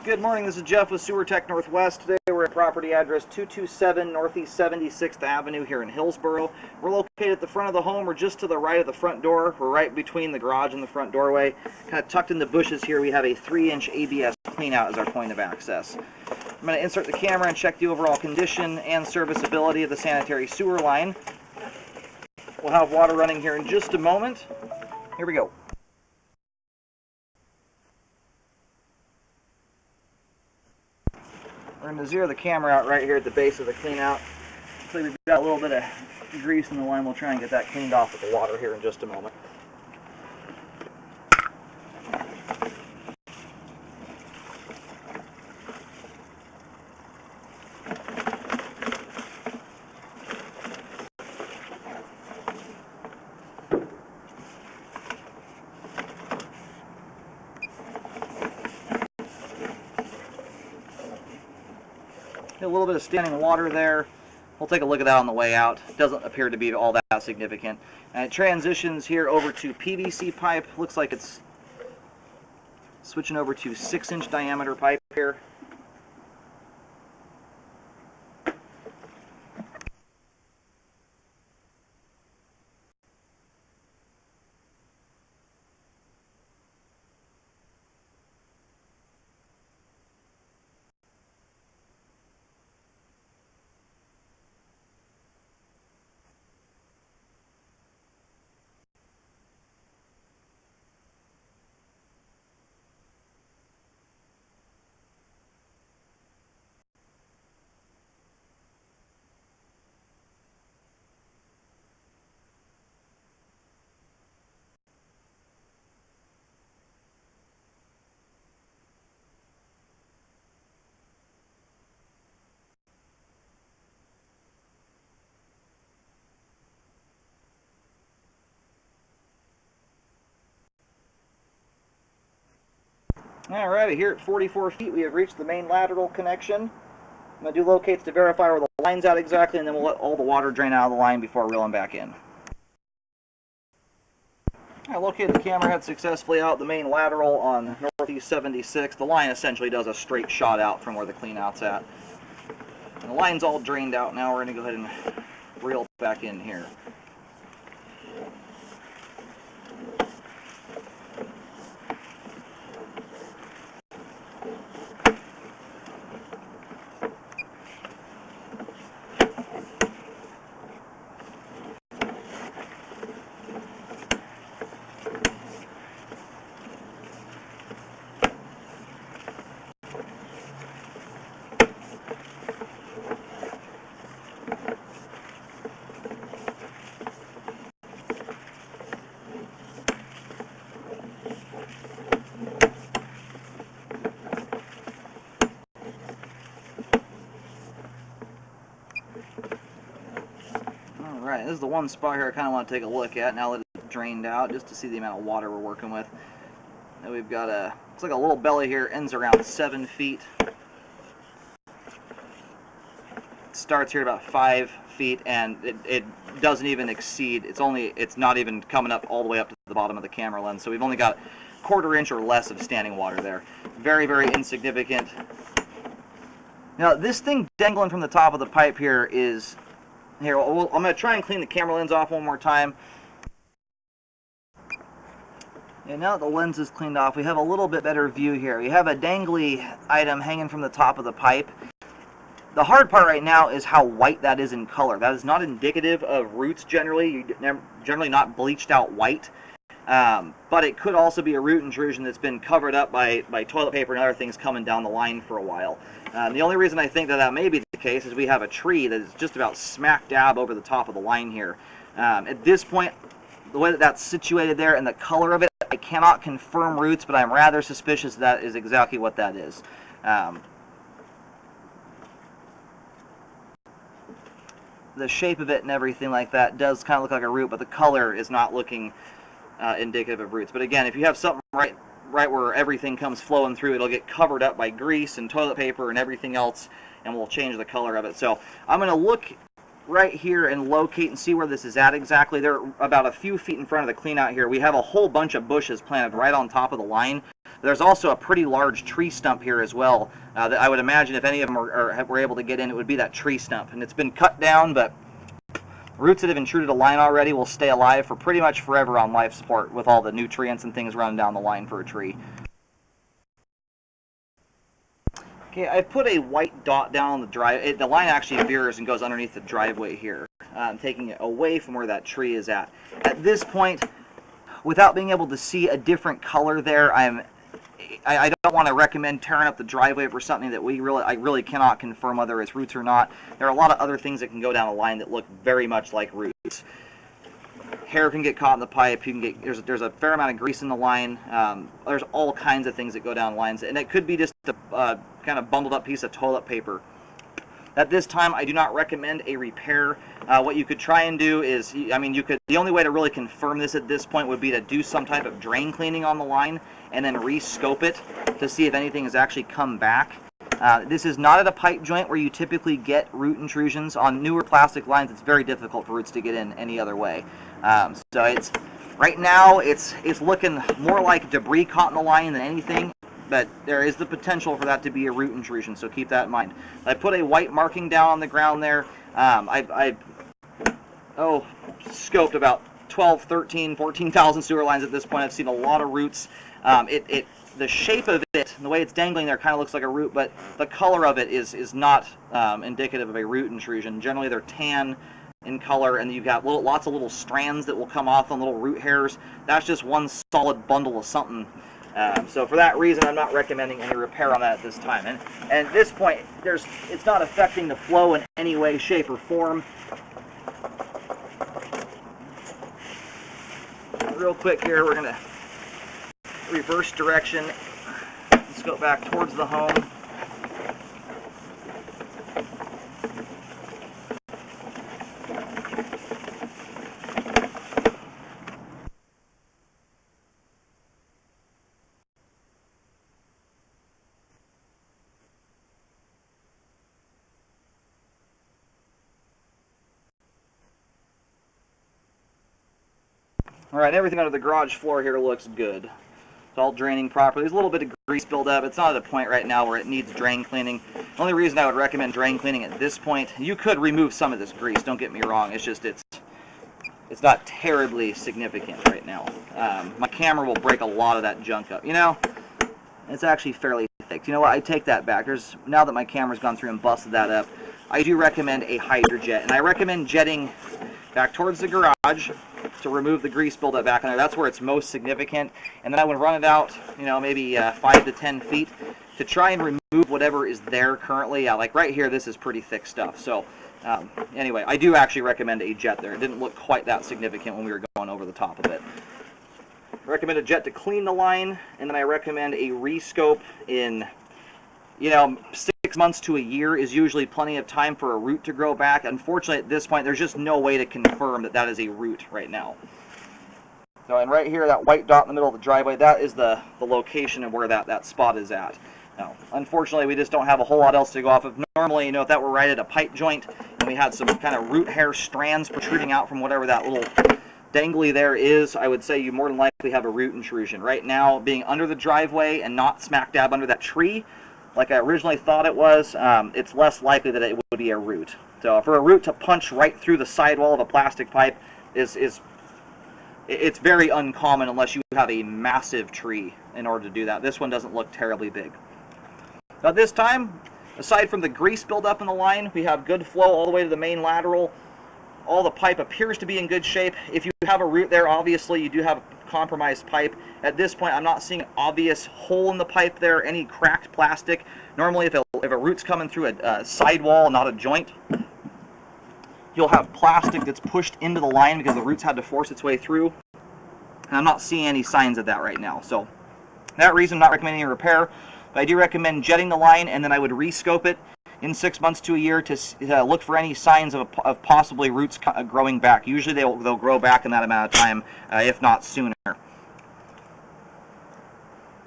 Good morning, this is Jeff with Sewer Tech Northwest. Today we're at property address 227 Northeast 76th Avenue here in Hillsboro. We're located at the front of the home. We're just to the right of the front door. We're right between the garage and the front doorway. Kind of tucked in the bushes here, we have a 3-inch ABS cleanout as our point of access. I'm going to insert the camera and check the overall condition and serviceability of the sanitary sewer line. We'll have water running here in just a moment. Here we go. We're going to zero the camera out right here at the base of the cleanout. Looks like we've got a little bit of grease in the line. We'll try and get that cleaned off with the water here in just a moment. A little bit of standing water there. We'll take a look at that on the way out. It doesn't appear to be all that significant. And it transitions here over to PVC pipe. Looks like it's switching over to 6-inch diameter pipe here. Alright, here at 44 feet we have reached the main lateral connection. I'm going to do locates to verify where the line's at exactly, and then we'll let all the water drain out of the line before reeling back in. I located the camera head successfully out the main lateral on Northeast 76. The line essentially does a straight shot out from where the cleanout's at. And the line's all drained out now. We're going to go ahead and reel back in here. Alright, this is the one spot here I kind of want to take a look at now that it's drained out, just to see the amount of water we're working with. And we've got a, looks like a little belly here, ends around 7 feet. It starts here at about 5 feet, and it doesn't even exceed, it's not even coming up all the way up to the bottom of the camera lens, so we've only got 1/4 inch or less of standing water there. Very, very insignificant. Now, this thing dangling from the top of the pipe here is, here, I'm going to try and clean the camera lens off one more time. And now that the lens is cleaned off, we have a little bit better view here. We have a dangly item hanging from the top of the pipe. The hard part right now is how white that is in color. That is not indicative of roots generally. You're generally not bleached out white. But it could also be a root intrusion that's been covered up by toilet paper and other things coming down the line for a while. The only reason I think that may be the case is we have a tree that is just about smack dab over the top of the line here. At this point, the way that that's situated there and the color of it, I cannot confirm roots, but I'm rather suspicious that is exactly what that is. The shape of it and everything like that does kind of look like a root, but the color is not looking indicative of roots. But again, if you have something right where everything comes flowing through, it'll get covered up by grease and toilet paper and everything else, and we'll change the color of it. So I'm going to look right here and locate and see where this is at exactly. They're about a few feet in front of the cleanout here. We have a whole bunch of bushes planted right on top of the line. There's also a pretty large tree stump here as well that I would imagine if any of them were able to get in, it would be that tree stump. And it's been cut down, but roots that have intruded a line already will stay alive for pretty much forever on life support with all the nutrients and things running down the line for a tree. Okay, I've put a white dot down on the drive. The line actually veers and goes underneath the driveway here, taking it away from where that tree is at. At this point, without being able to see a different color there, I don't want to recommend tearing up the driveway for something that I really cannot confirm whether it's roots or not. There are a lot of other things that can go down a line that look very much like roots. Hair can get caught in the pipe. You can get there's a fair amount of grease in the line. There's all kinds of things that go down lines, and it could be just a kind of bundled up piece of toilet paper. At this time, I do not recommend a repair. What you could try and do is, the only way to really confirm this at this point would be to do some type of drain cleaning on the line and then re-scope it to see if anything has actually come back. This is not at a pipe joint where you typically get root intrusions. On newer plastic lines, it's very difficult for roots to get in any other way. So right now it's looking more like debris caught in the line than anything, but there is the potential for that to be a root intrusion, so keep that in mind. I put a white marking down on the ground there. I scoped about 12, 13, 14,000 sewer lines at this point. I've seen a lot of roots. The shape of it, and the way it's dangling there, kind of looks like a root, but the color of it is not indicative of a root intrusion. Generally, they're tan in color, and you've got lots of little strands that will come off on little root hairs. That's just one solid bundle of something. So for that reason, I'm not recommending any repair on that at this time. And at this point, it's not affecting the flow in any way, shape, or form. Real quick here, we're going to reverse direction. Let's go back towards the home. Alright, everything under the garage floor here looks good. It's all draining properly. There's a little bit of grease buildup. It's not at a point right now where it needs drain cleaning. The only reason I would recommend drain cleaning at this point, you could remove some of this grease, don't get me wrong. It's just it's not terribly significant right now. My camera will break a lot of that junk up. You know, it's actually fairly thick. You know what? I take that back. Now that my camera's gone through and busted that up, I do recommend a hydrojet, and I recommend jetting back towards the garage to remove the grease buildup back in there. That's where it's most significant. And then I would run it out, maybe 5 to 10 feet to try and remove whatever is there currently. Like right here, this is pretty thick stuff. So anyway, I do actually recommend a jet there. It didn't look quite that significant when we were going over the top of it. I recommend a jet to clean the line, and then I recommend a rescope in, 6 months to a year is usually plenty of time for a root to grow back. Unfortunately, at this point, there's just no way to confirm that that is a root right now. So, and right here, that white dot in the middle of the driveway, that is the location of where that spot is at. Now, unfortunately, we just don't have a whole lot else to go off of. Normally, if that were right at a pipe joint and we had some kind of root hair strands protruding out from whatever that little dangly there is, I would say you more than likely have a root intrusion. Right now, being under the driveway and not smack dab under that tree, like I originally thought it was, it's less likely that it would be a root. So for a root to punch right through the sidewall of a plastic pipe it's very uncommon unless you have a massive tree in order to do that. This one doesn't look terribly big. Now this time, aside from the grease buildup in the line, we have good flow all the way to the main lateral. All the pipe appears to be in good shape. If you have a root there, obviously you do have a compromised pipe. At this point, I'm not seeing an obvious hole in the pipe there, any cracked plastic. Normally, if a root's coming through a sidewall, not a joint, you'll have plastic that's pushed into the line because the root's had to force its way through. And I'm not seeing any signs of that right now. So, for that reason, I'm not recommending a repair. But I do recommend jetting the line, and then I would rescope it in 6 months to a year to look for any signs of possibly roots growing back. Usually they'll grow back in that amount of time, if not sooner.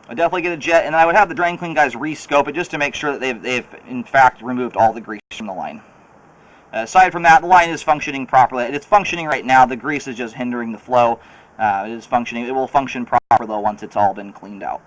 I'd definitely get a jet, and I would have the drain clean guys rescope it just to make sure that they've in fact removed all the grease from the line. Aside from that, the line is functioning properly. It's functioning right now. The grease is just hindering the flow. It is functioning. It will function properly though once it's all been cleaned out.